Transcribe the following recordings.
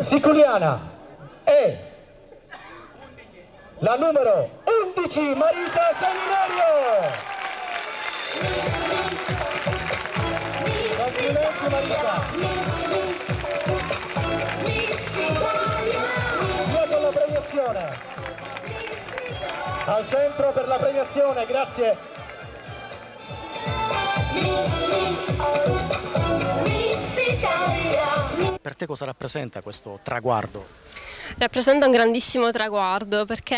siculiana è la numero 11 Marisa Seminario. Complimenti Marisa. Via con la premiazione. Al centro per la premiazione, grazie. Per te cosa rappresenta questo traguardo? Rappresenta un grandissimo traguardo perché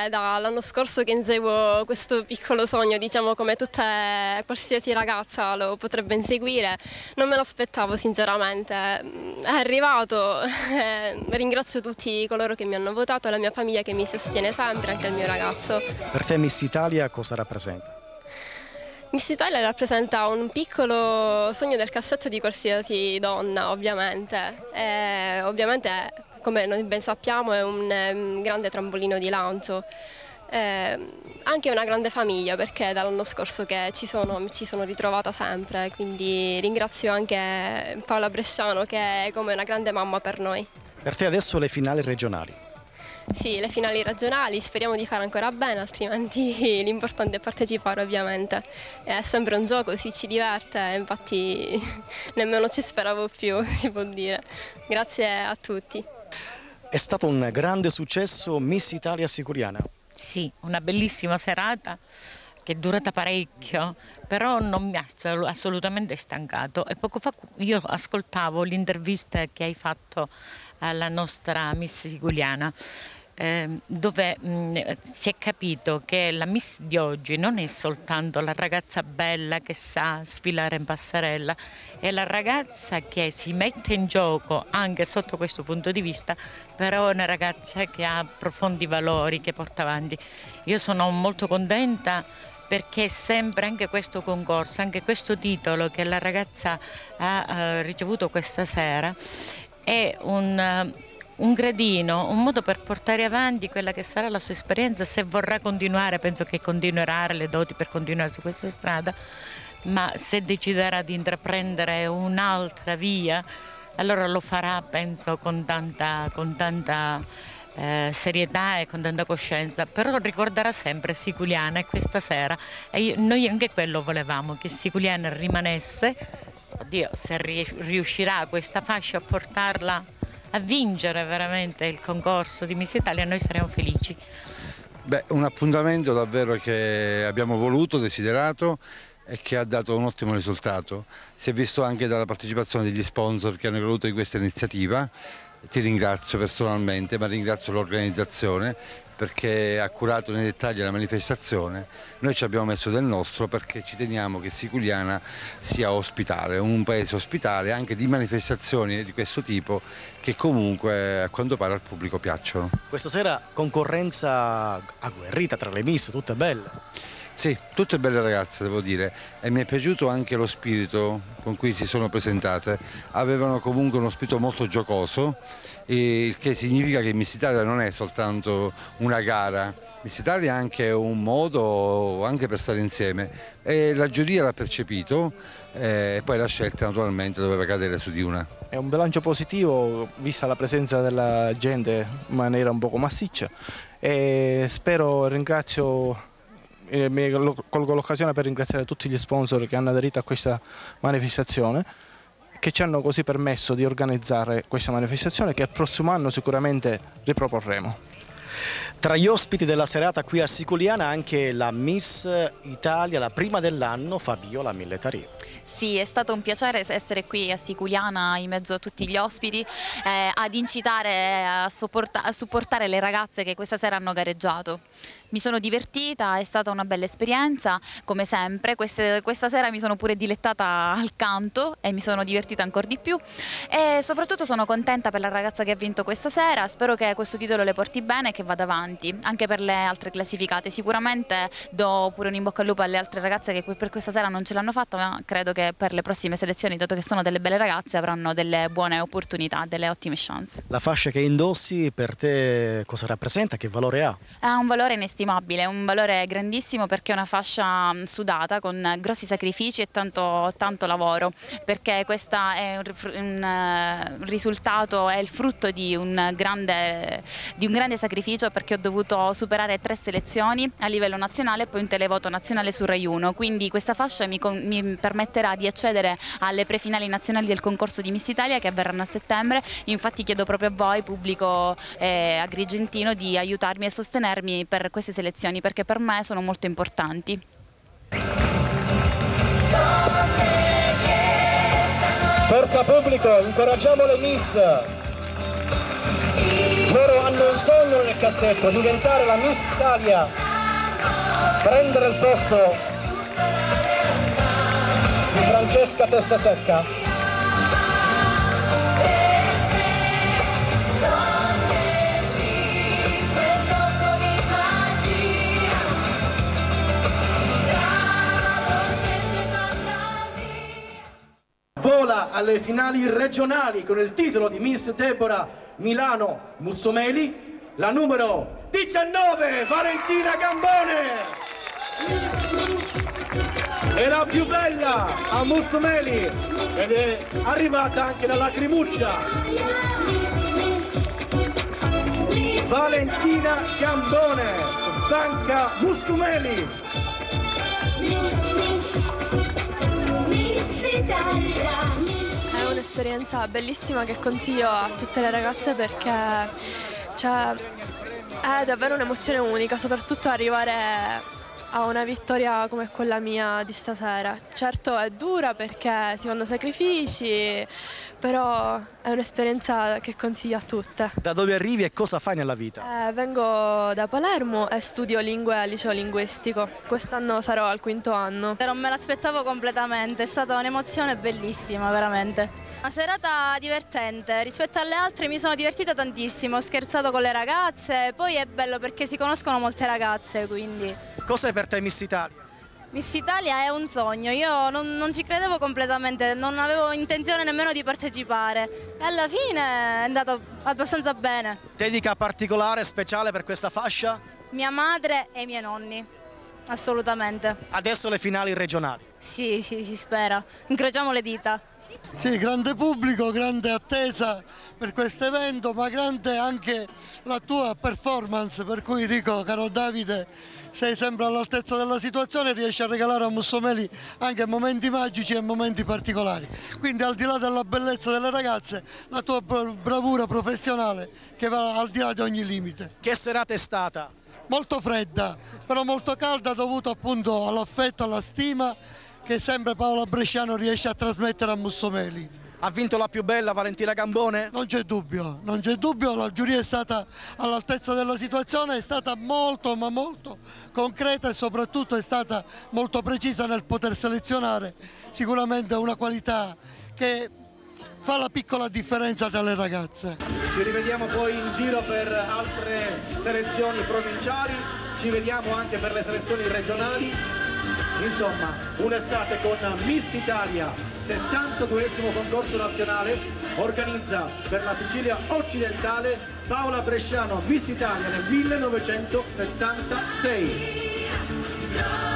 dall'anno scorso che inseguo questo piccolo sogno, diciamo come qualsiasi ragazza lo potrebbe inseguire, non me lo aspettavo sinceramente, è arrivato, ringrazio tutti coloro che mi hanno votato, la mia famiglia che mi sostiene sempre, anche il mio ragazzo. Per te Miss Italia cosa rappresenta? Miss Italia rappresenta un piccolo sogno del cassetto di qualsiasi donna, ovviamente. Ovviamente, come noi ben sappiamo, è un grande trampolino di lancio. Anche una grande famiglia, perché dall'anno scorso che ci sono ritrovata sempre, quindi ringrazio anche Paola Bresciano che è come una grande mamma per noi. Per te adesso le finali regionali? Sì, le finali regionali, speriamo di fare ancora bene, altrimenti l'importante è partecipare ovviamente. È sempre un gioco, si ci diverte, infatti nemmeno ci speravo più, si può dire. Grazie a tutti. È stato un grande successo Miss Italia Siculiana. Sì, una bellissima serata che è durata parecchio, però non mi ha assolutamente stancato. E poco fa io ascoltavo l'intervista che hai fatto alla nostra Miss Siculiana, dove si è capito che la Miss di oggi non è soltanto la ragazza bella che sa sfilare in passerella, è la ragazza che si mette in gioco anche sotto questo punto di vista, però è una ragazza che ha profondi valori, che porta avanti. Io sono molto contenta perché sempre anche questo concorso, anche questo titolo che la ragazza ha ricevuto questa sera è un gradino, un modo per portare avanti quella che sarà la sua esperienza. Se vorrà continuare, penso che continuerà le doti per continuare su questa strada, ma se deciderà di intraprendere un'altra via, allora lo farà, penso, con tanta serietà e con tanta coscienza, però ricorderà sempre Siculiana e questa sera, e noi anche quello volevamo, che Siculiana rimanesse. Oddio, se riuscirà questa fascia a portarla a vincere veramente il concorso di Miss Italia, noi saremo felici. Beh, un appuntamento davvero che abbiamo voluto, desiderato e che ha dato un ottimo risultato. Si è visto anche dalla partecipazione degli sponsor che hanno creduto in questa iniziativa. Ti ringrazio personalmente, ma ringrazio l'organizzazione perché ha curato nei dettagli la manifestazione. Noi ci abbiamo messo del nostro perché ci teniamo che Siculiana sia ospitale, un paese ospitale anche di manifestazioni di questo tipo che comunque a quanto pare al pubblico piacciono. Questa sera concorrenza agguerrita tra le Miss, tutte belle. Sì, tutte belle ragazze devo dire, e mi è piaciuto anche lo spirito con cui si sono presentate. Avevano comunque uno spirito molto giocoso, il che significa che Miss Italia non è soltanto una gara, Miss Italia è anche un modo anche per stare insieme, e la giuria l'ha percepito e poi la scelta naturalmente doveva cadere su di una. È un bilancio positivo vista la presenza della gente in maniera un poco massiccia e ringrazio. Colgo l'occasione per ringraziare tutti gli sponsor che hanno aderito a questa manifestazione, che ci hanno così permesso di organizzare questa manifestazione che il prossimo anno sicuramente riproporremo. Tra gli ospiti della serata qui a Siculiana anche la Miss Italia, la prima dell'anno, Fabiola Milletari. Sì, è stato un piacere essere qui a Siculiana in mezzo a tutti gli ospiti, ad incitare a supportare le ragazze che questa sera hanno gareggiato. Mi sono divertita, è stata una bella esperienza, come sempre. Questa sera mi sono pure dilettata al canto e mi sono divertita ancora di più e soprattutto sono contenta per la ragazza che ha vinto questa sera. Spero che questo titolo le porti bene e che vada avanti, anche per le altre classificate. Sicuramente do pure un in bocca al lupo alle altre ragazze che per questa sera non ce l'hanno fatta, ma credo che per le prossime selezioni, dato che sono delle belle ragazze, avranno delle buone opportunità, delle ottime chance. La fascia che indossi per te cosa rappresenta? Che valore ha? Ha un valore inestimabile. inestimabile, un valore grandissimo perché è una fascia sudata con grossi sacrifici e tanto lavoro, perché questo è un risultato, è il frutto di un grande sacrificio, perché ho dovuto superare 3 selezioni a livello nazionale e poi un televoto nazionale su Rai 1, quindi questa fascia mi permetterà di accedere alle prefinali nazionali del concorso di Miss Italia che avverranno a settembre. Infatti chiedo proprio a voi, pubblico agrigentino, di aiutarmi e sostenermi per queste selezioni, perché per me sono molto importanti. Forza pubblico, incoraggiamo le Miss. Loro hanno un sogno nel cassetto, diventare la Miss Italia, prendere il posto di Francesca Testasecca. Vola alle finali regionali con il titolo di Miss Deborah Milano Mussomeli, la numero 19, Valentina Gambone. È la più bella a Mussomeli ed è arrivata anche la lacrimuccia. Valentina Gambone, stanca Mussomeli. È un'esperienza bellissima che consiglio a tutte le ragazze, perché è davvero un'emozione unica, soprattutto arrivare a una vittoria come quella mia di stasera. Certo è dura perché si fanno sacrifici, però è un'esperienza che consiglio a tutte. Da dove arrivi e cosa fai nella vita? Vengo da Palermo e studio lingue al liceo linguistico. Quest'anno sarò al 5º anno. Non me l'aspettavo completamente, è stata un'emozione bellissima, veramente. Una serata divertente, rispetto alle altre mi sono divertita tantissimo, ho scherzato con le ragazze, poi è bello perché si conoscono molte ragazze, quindi... Cos'è per te Miss Italia? Miss Italia è un sogno, io non ci credevo completamente, non avevo intenzione nemmeno di partecipare e alla fine è andata abbastanza bene. Dedica particolare, speciale per questa fascia? Mia madre e i miei nonni, assolutamente. Adesso le finali regionali. Sì, si spera, incrociamo le dita. Sì, grande pubblico, grande attesa per questo evento, ma grande anche la tua performance, per cui dico, caro Davide, sei sempre all'altezza della situazione e riesci a regalare a Mussomeli anche momenti magici e momenti particolari. Quindi al di là della bellezza delle ragazze, la tua bravura professionale che va al di là di ogni limite. Che serata è stata? Molto fredda, però molto calda, dovuto appunto all'affetto, alla stima che sempre Paola Bresciano riesce a trasmettere a Mussomeli. Ha vinto la più bella Valentina Gambone? Non c'è dubbio, la giuria è stata all'altezza della situazione, è stata molto ma molto concreta e soprattutto è stata molto precisa nel poter selezionare sicuramente una qualità che fa la piccola differenza tra le ragazze. Ci rivediamo poi in giro per altre selezioni provinciali, ci vediamo anche per le selezioni regionali. Insomma, un'estate con Miss Italia, 72esimo concorso nazionale, organizza per la Sicilia occidentale Paola Bresciano, Miss Italia nel 1976.